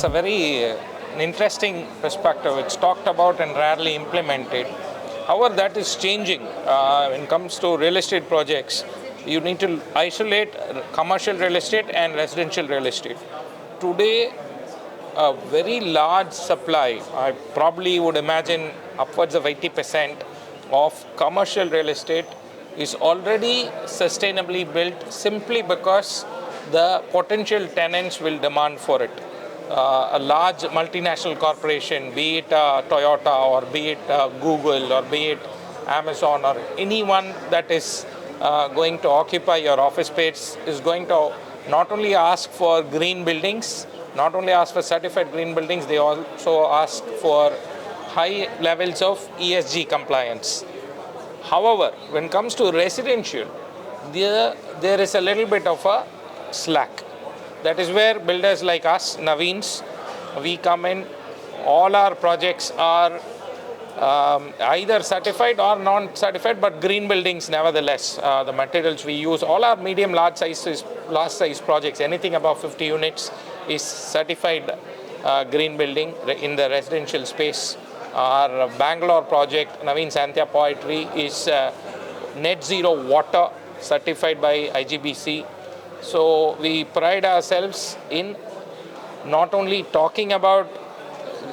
a very interesting perspective. It's talked about and rarely implemented. However, that is changing. When it comes to real estate projects, you need to isolate commercial real estate and residential real estate. Today, a very large supply, I probably would imagine upwards of 80% of commercial real estate is already sustainably built simply because the potential tenants will demand for it. A large multinational corporation, be it Toyota or be it Google or be it Amazon or anyone that is going to occupy your office space is going to not only ask for green buildings, not only ask for certified green buildings, they also ask for high levels of ESG compliance. However, when it comes to residential, there is a little bit of a slack. That is where builders like us, Navins, we come in. All our projects are either certified or non-certified, but green buildings nevertheless. The materials we use, all our medium, large size projects, anything above 50 units is certified green building in the residential space. Our Bangalore project, Navin Santya Poetry, is net zero water certified by IGBC. So we pride ourselves in not only talking about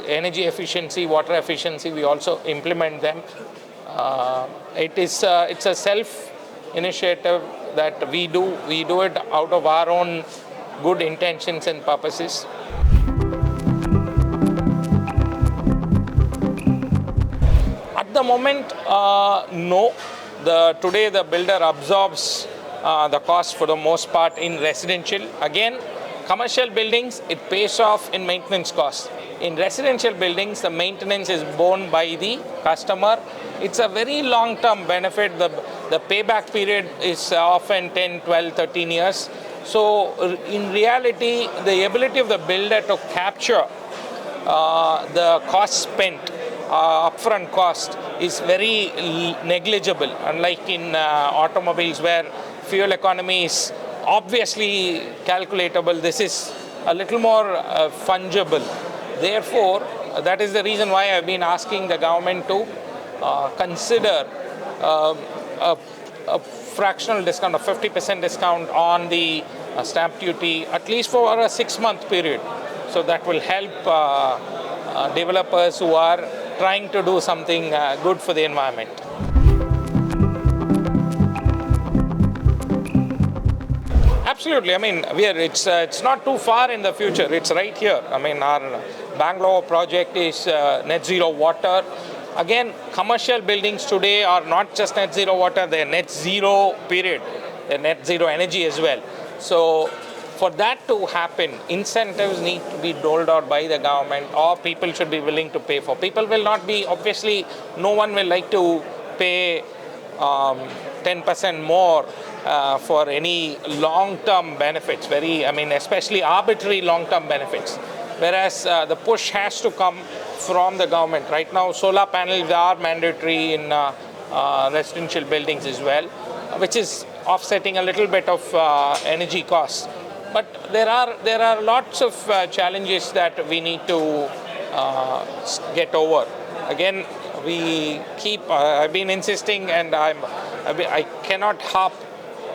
energy efficiency, water efficiency, we also implement them. It's a self-initiative that we do. We do it out of our own good intentions and purposes. At the moment, no. Today the builder absorbs the cost for the most part in residential. Again, commercial buildings, it pays off in maintenance costs. In residential buildings, the maintenance is borne by the customer. It's a very long-term benefit. The payback period is often 10, 12, 13 years. So in reality, the ability of the builder to capture the cost spent, upfront cost, is very negligible, unlike in automobiles where fuel economy is obviously calculatable. This is a little more fungible. Therefore, that is the reason why I've been asking the government to consider a fractional discount, a 50% discount on the stamp duty, at least for a 6-month period. So that will help developers who are trying to do something good for the environment. Absolutely. I mean, it's not too far in the future. It's right here. I mean, our Bangalore project is net zero water. Again, commercial buildings today are not just net zero water, they're net zero period. They're net zero energy as well. So for that to happen, incentives need to be doled out by the government, or people should be willing to pay for. People will not be, obviously, no one will like to pay 10% more for any long-term benefits, especially arbitrary long-term benefits. Whereas the push has to come from the government. Right now, solar panels are mandatory in residential buildings as well, which is offsetting a little bit of energy costs. But there are lots of challenges that we need to get over. Again, I've been insisting, and I cannot harp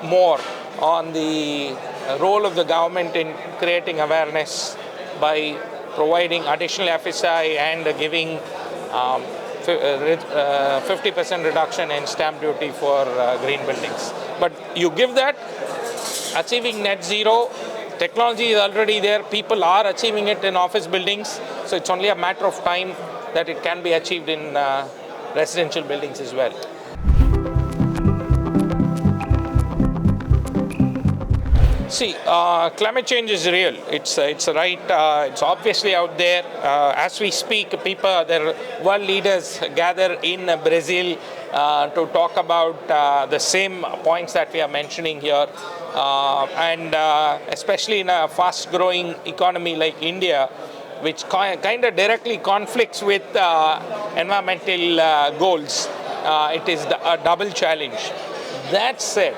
more on the role of the government in creating awareness by providing additional FSI and giving 50% reduction in stamp duty for green buildings. But you give that, achieving net zero, technology is already there, people are achieving it in office buildings, so it's only a matter of time that it can be achieved in residential buildings as well. See, climate change is real. It's right. It's obviously out there. As we speak, the world leaders gather in Brazil to talk about the same points that we are mentioning here, and especially in a fast-growing economy like India, which kind of directly conflicts with environmental goals. It is a double challenge. That said,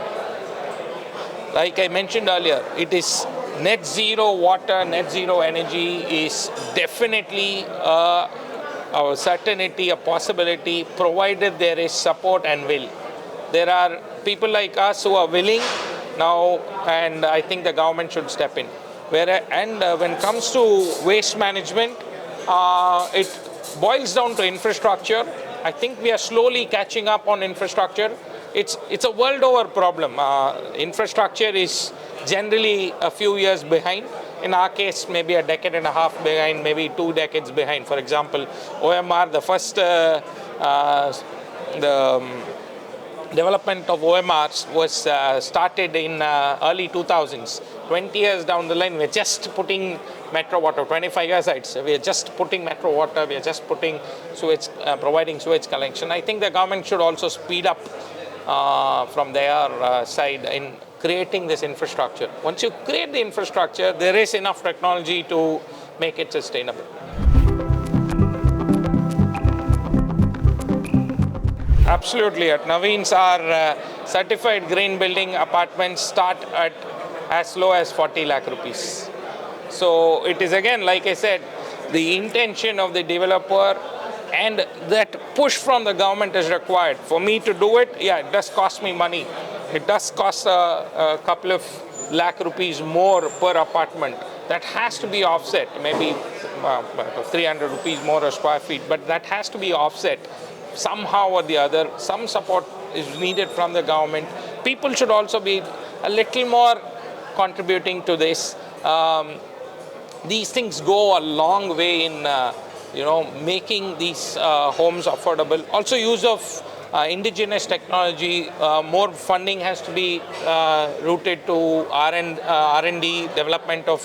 like I mentioned earlier, it is net zero water, net zero energy is definitely a certainty, a possibility, provided there is support and will. There are people like us who are willing now, and I think the government should step in. When it comes to waste management, it boils down to infrastructure. I think we are slowly catching up on infrastructure. It's a world over problem. Infrastructure is generally a few years behind. In our case, maybe a decade and a half behind, maybe 2 decades behind. For example, OMR, the first development of OMRs was started in early 2000s. 20 years down the line, we're just putting metro water. 25 years, we're just putting metro water. We're just putting sewage, providing sewage collection. I think the government should also speed up from their side in creating this infrastructure. Once you create the infrastructure, there is enough technology to make it sustainable. Absolutely. At Navin's, our certified green building apartments start at as low as 40 lakh rupees. So it is, again, like I said, the intention of the developer and that push from the government is required. For me to do it, yeah, it does cost me money. It does cost a couple of lakh rupees more per apartment. That has to be offset, maybe 300 rupees more a square feet, but that has to be offset somehow or the other. Some support is needed from the government. People should also be a little more contributing to this. These things go a long way in making these homes affordable. Also, use of indigenous technology. More funding has to be routed to R&D development of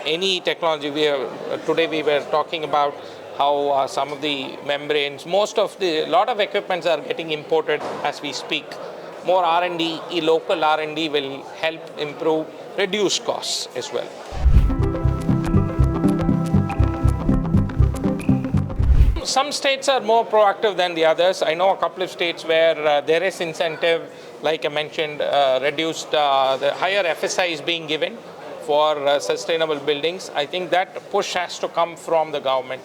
any technology. Today we were talking about how some of the membranes, a lot of equipments are getting imported as we speak. More R&D, local R&D will help improve, reduce costs as well. Some states are more proactive than the others. I know a couple of states where there is incentive, like I mentioned, reduced, the higher FSI is being given for sustainable buildings. I think that push has to come from the government.